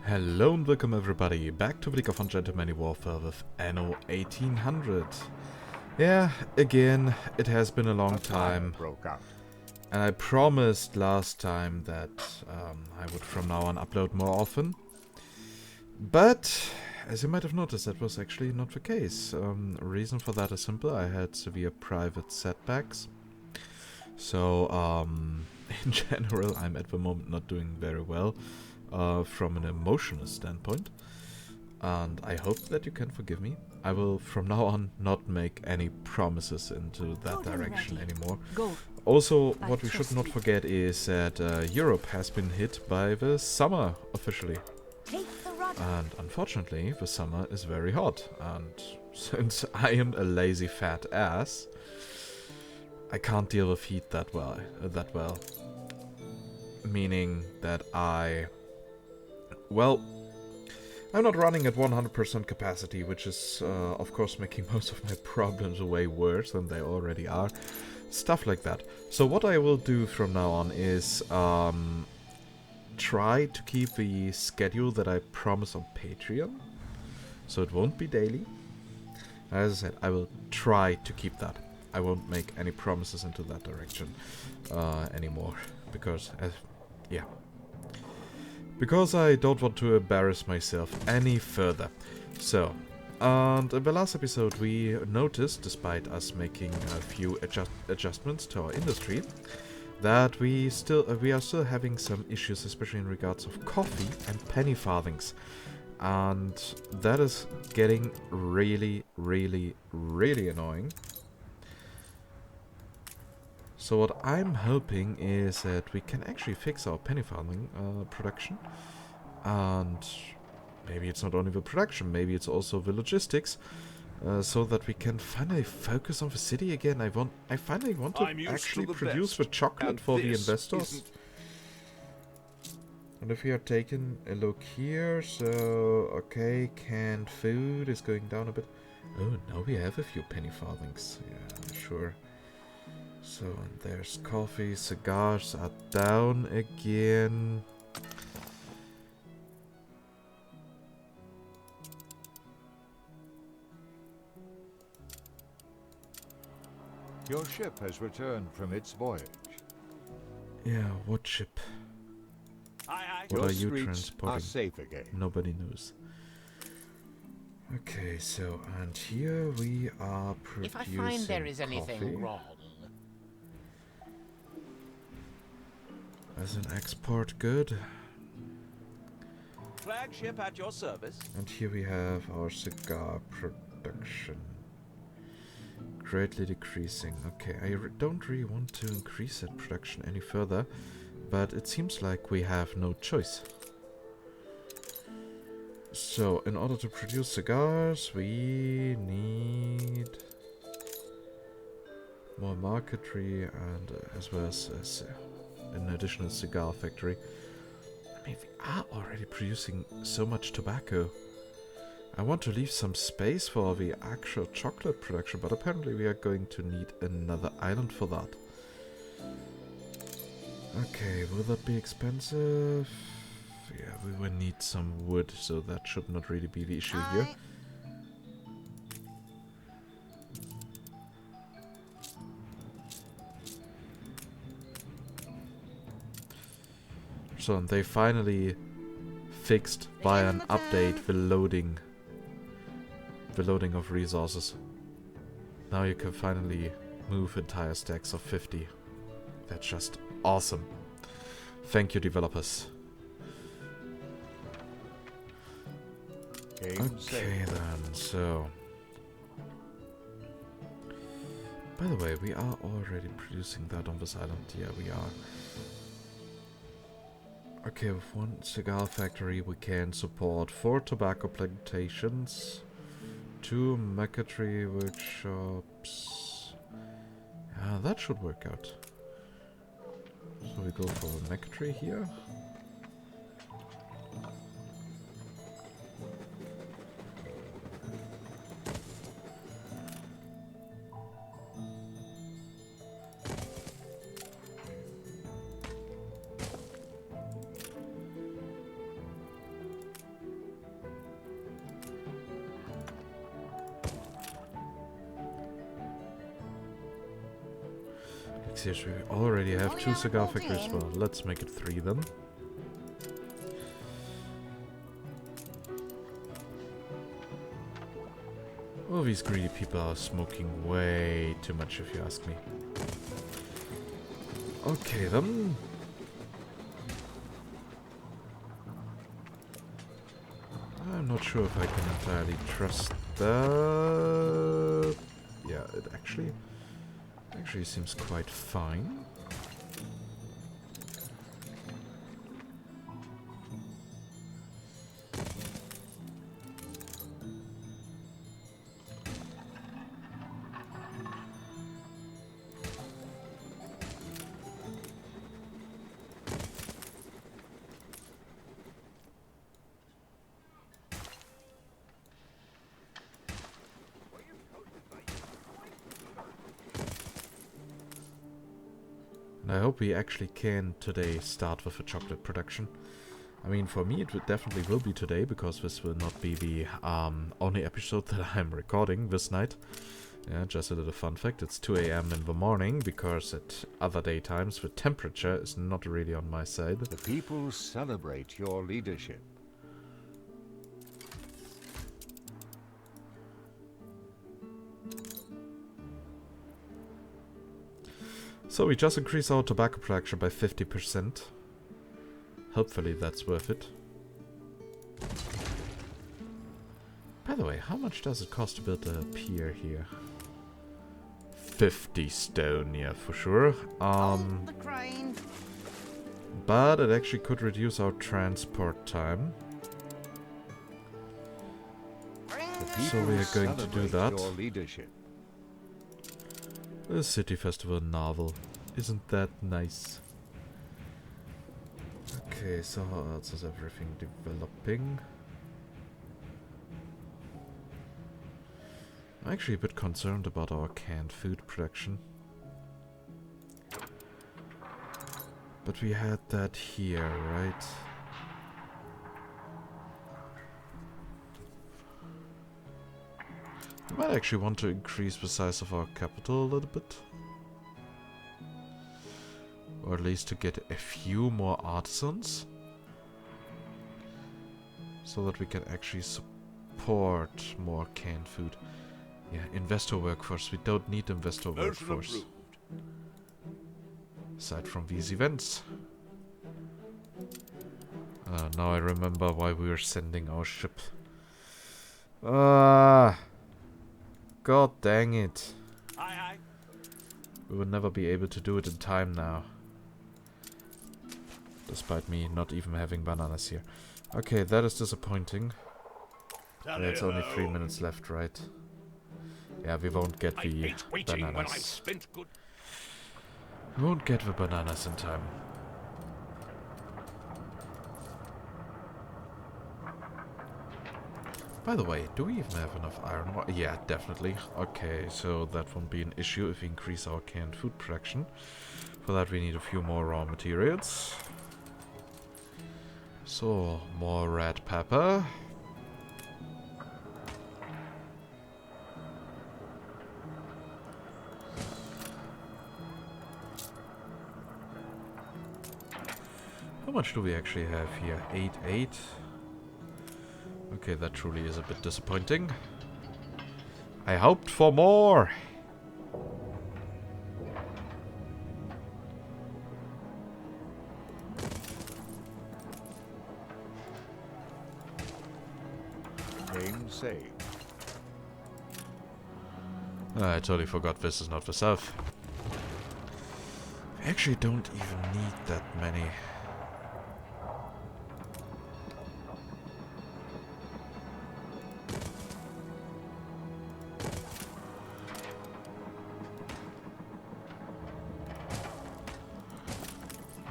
Hello and welcome everybody back to the League of Ungentlemanly Warfare with Anno 1800. Yeah, again, it has been a long time, and I promised last time that I would from now on upload more often. But, as you might have noticed, that was actually not the case. Reason for that is simple: I had severe private setbacks. So, in general, I'm at the moment not doing very well. From an emotional standpoint, and I hope that you can forgive me. I will from now on not make any promises into that direction anymore. Also, what we should not forget is that Europe has been hit by the summer officially, and unfortunately the summer is very hot, and since I am a lazy fat ass, I can't deal with heat that well, meaning that well, I'm not running at 100% capacity, which is, of course, making most of my problems way worse than they already are. Stuff like that. So what I will do from now on is try to keep the schedule that I promised on Patreon. So it won't be daily. As I said, I will try to keep that. I won't make any promises into that direction anymore. Because, yeah. Because I don't want to embarrass myself any further. So, and in the last episode we noticed, despite us making a few adjustments to our industry, that we are still having some issues, especially in regards of coffee and penny farthings. And that is getting really, really, really annoying. So what I'm hoping is that we can actually fix our penny farthing production, and maybe it's not only the production, maybe it's also the logistics, so that we can finally focus on the city again. I finally want to actually produce the chocolate for the investors. And if we are taking a look here, so okay, canned food is going down a bit. Oh, now we have a few penny farthings. Yeah, sure. So, and there's coffee, cigars are down again. Your ship has returned from its voyage. Yeah, what ship? What are you transporting? Are safe again. Nobody knows. Okay, so, and here we are producing If I find there is anything coffee wrong. as an export good. Flagship at your service. And here we have our cigar production. Greatly decreasing. Okay, I don't really want to increase that production any further, but it seems like we have no choice. So, in order to produce cigars, we need more marquetry and as well as an additional cigar factory. I mean, we are already producing so much tobacco. I want to leave some space for the actual chocolate production, but apparently we are going to need another island for that. Okay, will that be expensive? Yeah, we will need some wood, so that should not really be the issue here. So they finally fixed via an update the loading of resources. Now you can finally move entire stacks of 50. That's just awesome. Thank you, developers. Okay then, so... By the way, we are already producing that on this island. Yeah, we are. Okay, with one cigar factory we can support 4 tobacco plantations, 2 marquetry workshops. Yeah, that should work out. So we go for a marquetry here. years. We already have 2 cigar factories. Well, let's make it 3 then. All these greedy people are smoking way too much, if you ask me. Okay then. I'm not sure if I can entirely trust that. Yeah, it actually seems quite fine. And I hope we actually can today start with the chocolate production. I mean, for me it definitely will be today, because this will not be the only episode that I'm recording this night. Yeah, just a little fun fact, it's 2 AM in the morning, because at other daytimes the temperature is not really on my side. The people celebrate your leadership. So we just increased our tobacco production by 50%. Hopefully that's worth it. By the way, how much does it cost to build a pier here? 50 stone, yeah, for sure. But it actually could reduce our transport time. So we are going to do that. The City Festival novel. Isn't that nice? Okay, so how else is everything developing? I'm actually a bit concerned about our canned food production. But we had that here, right? We might actually want to increase the size of our capital a little bit. Or at least to get a few more artisans. So that we can actually support more canned food. Yeah, investor workforce. We don't need investor workforce. Aside from these events. Now I remember why we were sending our ship. God dang it. Aye, aye. We will never be able to do it in time now. Despite me not even having bananas here. Okay, that is disappointing. It's only 3 minutes left, right? Yeah, we won't get the bananas. We won't get the bananas in time. By the way, do we even have enough iron ore? Yeah, definitely. Okay, so that won't be an issue if we increase our canned food production. For that we need a few more raw materials. So, more red pepper. How much do we actually have here? 8. Okay, that truly is a bit disappointing. I hoped for more! Name saved. I totally forgot this is not the south. We actually don't even need that many.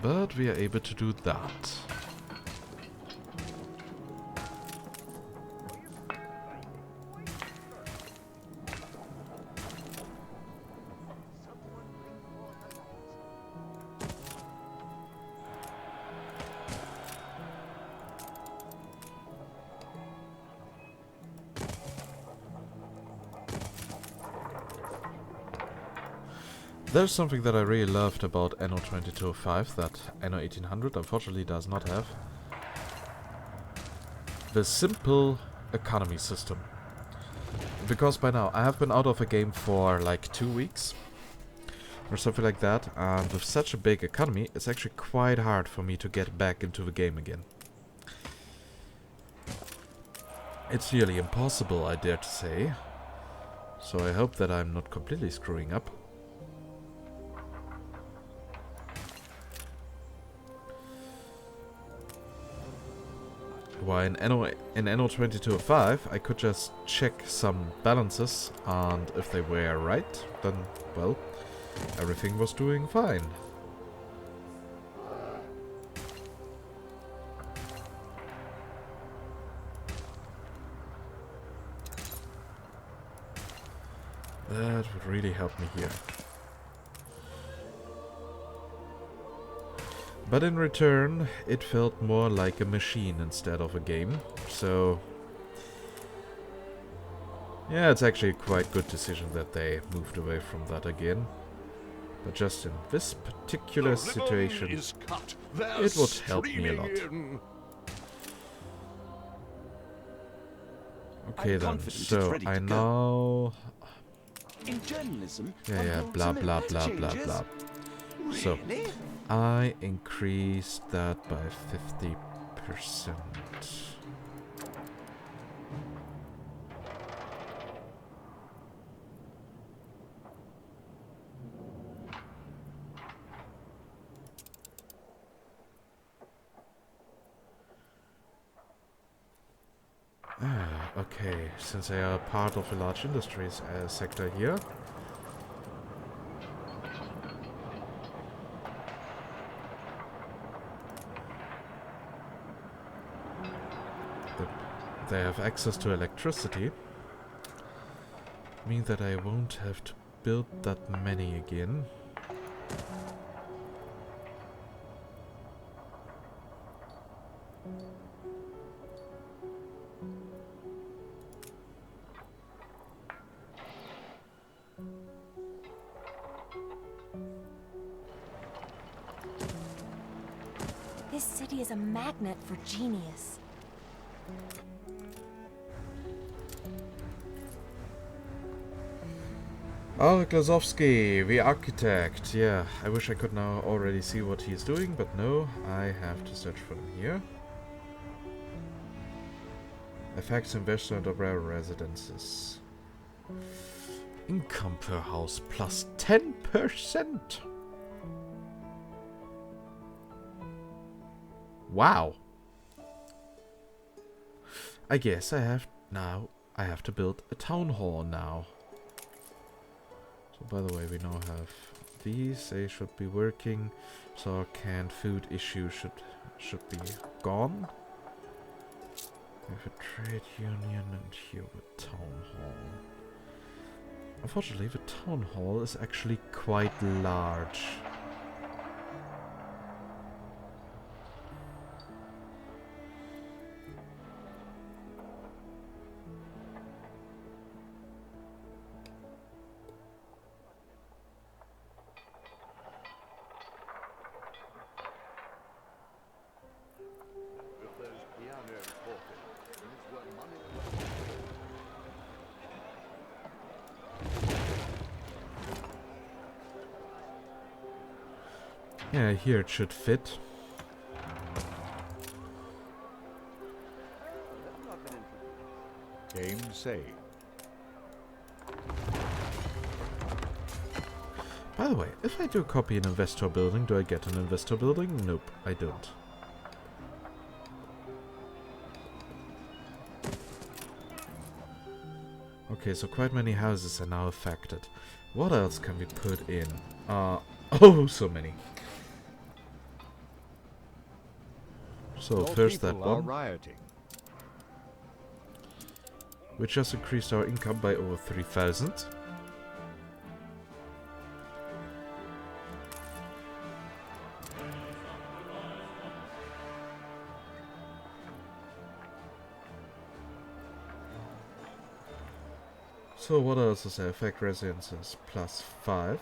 But we are able to do that. There's something that I really loved about Anno 2205 that Anno 1800 unfortunately does not have. The simple economy system. Because by now I have been out of a game for like 2 weeks or something like that, and with such a big economy it's actually quite hard for me to get back into the game again. It's nearly impossible, I dare to say. So I hope that I'm not completely screwing up. Why in Anno 2205 I could just check some balances, and if they were right, then, well, everything was doing fine. That would really help me here. But in return, it felt more like a machine instead of a game, so... yeah, it's actually a quite good decision that they moved away from that again. But just in this particular situation, it would help me a lot. Okay then, so I now... In journalism, yeah, blah blah blah blah blah. So, I increased that by 50%. Okay, since they are part of a large industries sector here. They have access to electricity. Means that I won't have to build that many again. This city is a magnet for genius. Glazowski, the architect. Yeah, I wish I could now already see what he's doing, but no, I have to search for him here. Affects investment of rare residences. Income per house plus 10%. Wow. I guess I have to build a town hall now. So by the way, we now have these. They should be working. So our canned food issue should be gone. We have a trade union and here a town hall. Unfortunately, the town hall is actually quite large. Yeah, here it should fit. Game saved. By the way, if I do copy an investor building, do I get an investor building? Nope, I don't. Okay, so quite many houses are now affected. What else can we put in? Oh, so many. So first that one, which just increased our income by over 3,000. So what else is there? Affect residences plus 5.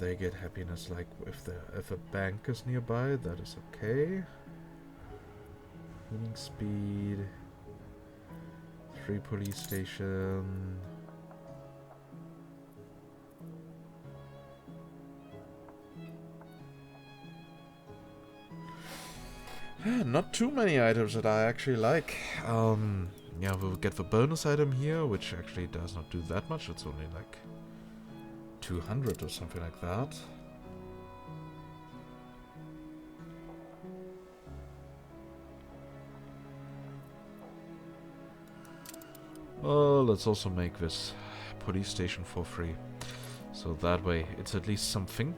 they get happiness. Like if a bank is nearby, that is okay. Heating speed. 3 police station. Not too many items that I actually like. Yeah, we'll get the bonus item here, which actually does not do that much. It's only like 200 or something like that. Well, let's also make this police station for free. So that way, it's at least something.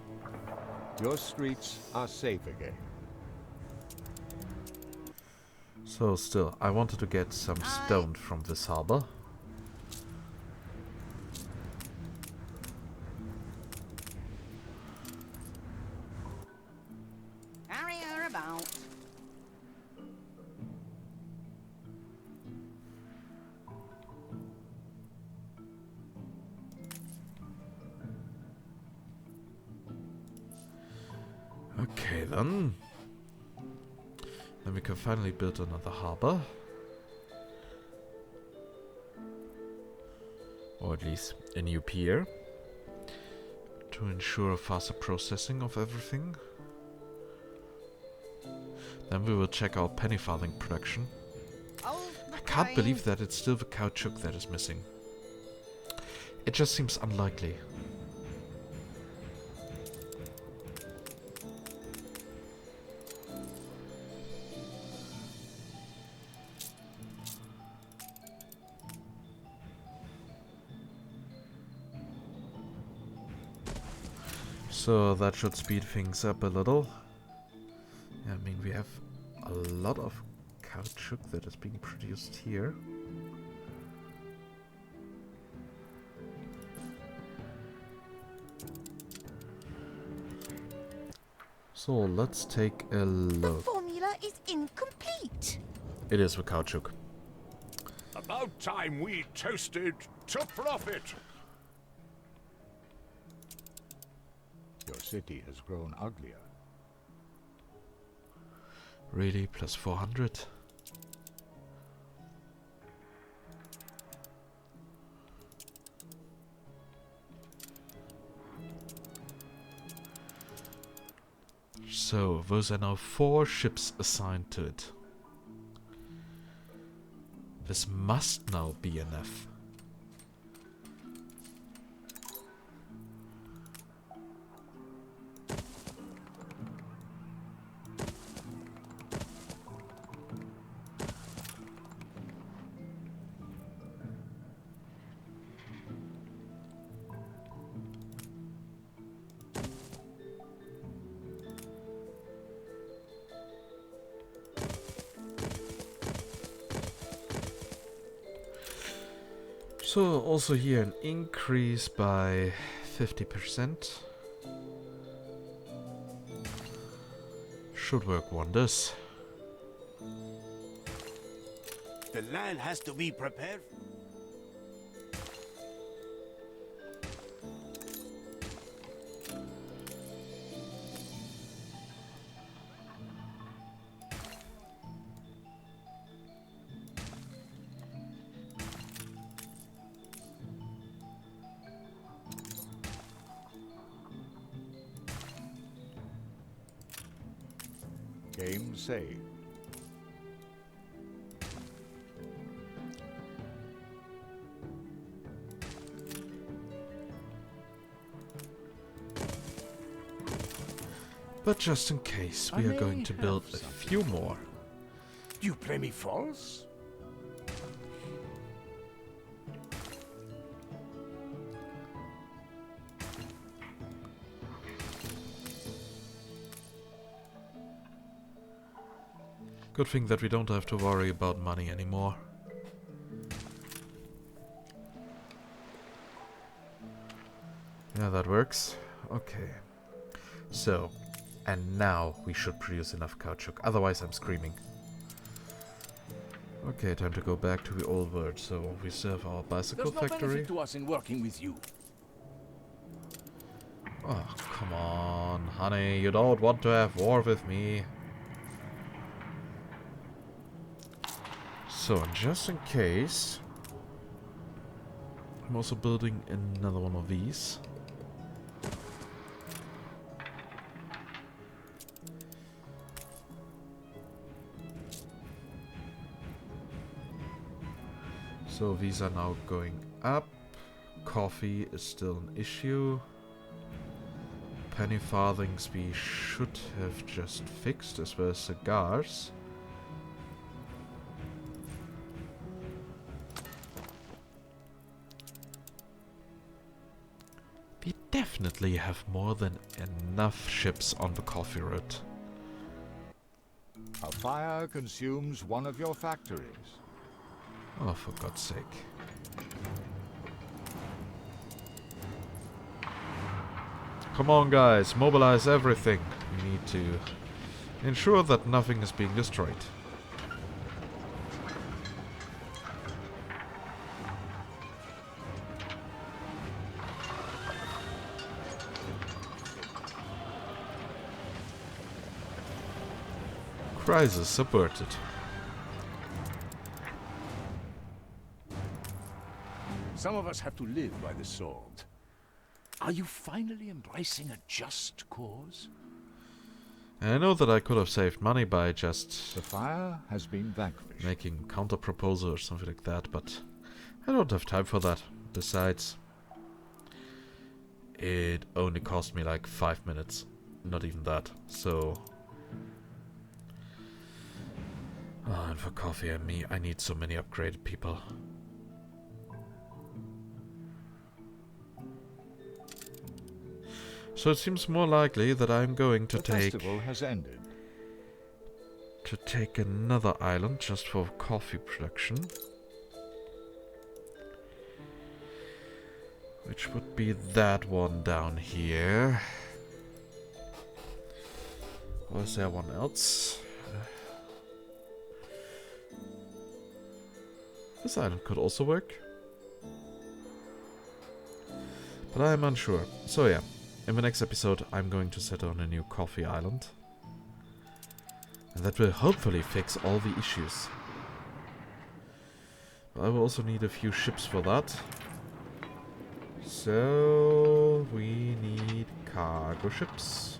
Your streets are safe again. So still, I wanted to get some stone from this harbor. Carry her about. Okay then. Then we can finally build another harbor. Or at least a new pier. To ensure faster processing of everything. Then we will check our penny farthing production. I can't believe that it's still the caoutchouc that is missing. It just seems unlikely. So that should speed things up a little. Yeah, I mean, we have a lot of caoutchouc that is being produced here. So let's take a look. The formula is incomplete. It is the caoutchouc. About time we toasted to profit. Your city has grown uglier. Really? Plus 400? So, those are now 4 ships assigned to it. This must now be enough. So also here an increase by 50%. Should work wonders. The land has to be prepared. Game saved. But just in case, we are going to build a few more. You play me false? Good thing that we don't have to worry about money anymore. Yeah, that works. Okay. So, and now we should produce enough caoutchouc, otherwise I'm screaming. Okay, time to go back to the old world. So we still have our bicycle There's no factory. benefit to us in working with you. Oh, come on, honey. You don't want to have war with me. So, just in case, I'm also building another one of these. So these are now going up. Coffee is still an issue. Penny farthings we should have just fixed, as well as cigars. We definitely have more than enough ships on the coffee route. A fire consumes one of your factories. Oh, for God's sake. Come on, guys, mobilize everything. We need to ensure that nothing is being destroyed. Crisis averted. Some of us have to live by the sword. Are you finally embracing a just cause? I know that I could have saved money by just The fire has been vanquished. making counter proposal or something like that, but I don't have time for that. Besides, it only cost me like 5 minutes. Not even that. So, oh, and for coffee and me, I need so many upgraded people. So it seems more likely that I'm going to The festival has ended. take another island just for coffee production, which would be that one down here. Or is there one else? This island could also work, but I'm unsure. So yeah. In the next episode, I'm going to set on a new coffee island. And that will hopefully fix all the issues. I will also need a few ships for that. So, we need cargo ships.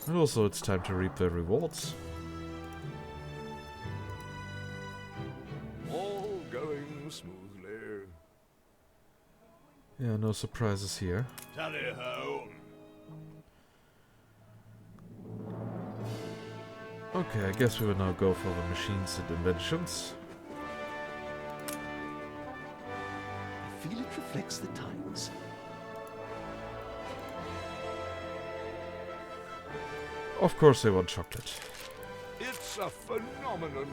And also, it's time to reap the rewards. Smoothly. Yeah, no surprises here. Tally ho. Okay, I guess we will now go for the machines and inventions. I feel it reflects the times. Of course they want chocolate. It's a phenomenon.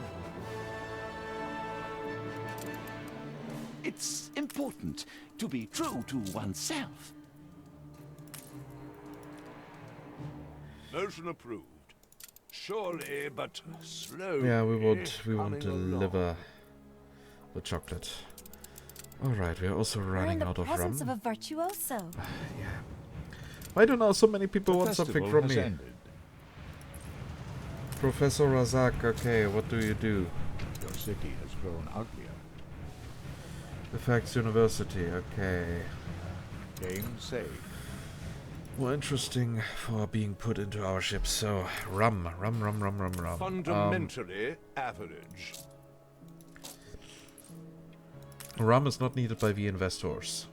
It's important to be true to oneself. Motion approved. Surely, but slowly. Yeah, we won't coming deliver along. the chocolate. Alright, we're also We're in running the out of presence rum. of a virtuoso. Yeah. Why do now so many people want something from me? Ended. Professor Razak, okay, what do you do? Your city has grown uglier. Effects University, okay. Game saved. More interesting for being put into our ships. So, rum. Fundamentally average. Rum is not needed by the investors.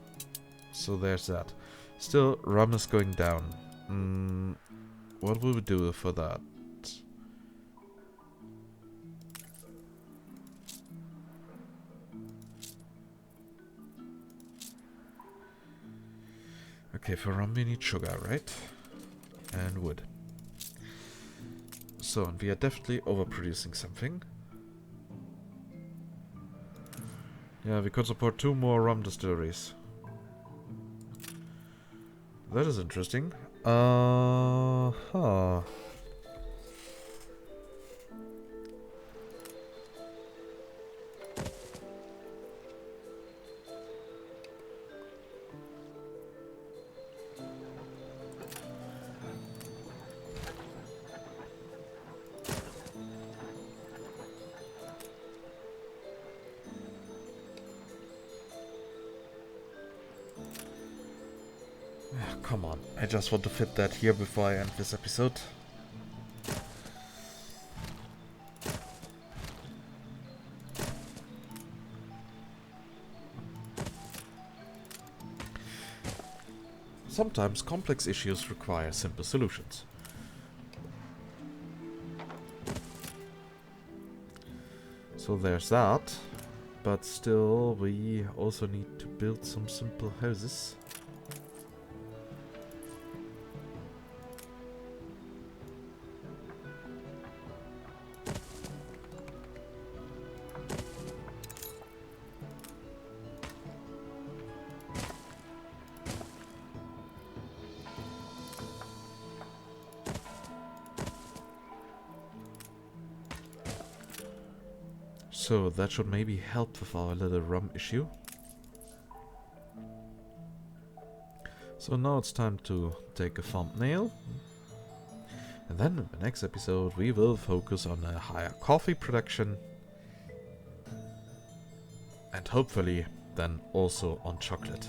So there's that. Still, rum is going down. What will we do for that? Okay, for rum we need sugar, right? And wood. So, and we are definitely overproducing something. Yeah, we could support 2 more rum distilleries. That is interesting. Huh. come on. I just want to fit that here before I end this episode. Sometimes complex issues require simple solutions. So there's that. But still, we also need to build some simple houses. So that should maybe help with our little rum issue. So now it's time to take a thumbnail. And then in the next episode we will focus on a higher coffee production. And hopefully then also on chocolate.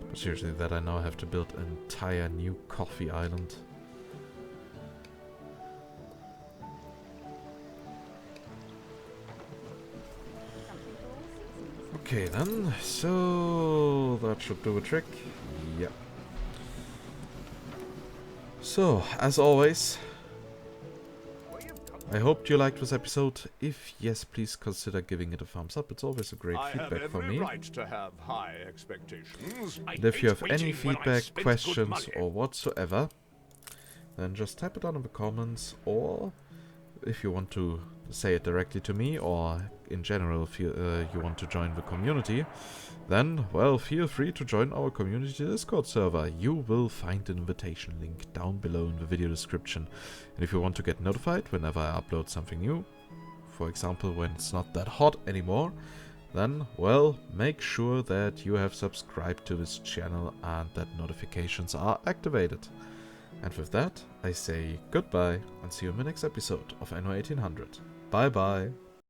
But seriously, that I now have to build an entire new coffee island. Okay then, so that should do a trick. Yep. So, as always, I hope you liked this episode. If yes, please consider giving it a thumbs up. It's always a great feedback for me. Right to have high expectations. And if you have any feedback, questions, or whatsoever, then just type it down in the comments, or if you want to say it directly to me, or in general if you want to join the community, then, well, feel free to join our community Discord server. You will find an invitation link down below in the video description. And if you want to get notified whenever I upload something new, for example when it's not that hot anymore, then, well, make sure that you have subscribed to this channel and that notifications are activated. And with that, I say goodbye and see you in the next episode of Anno 1800. Bye bye!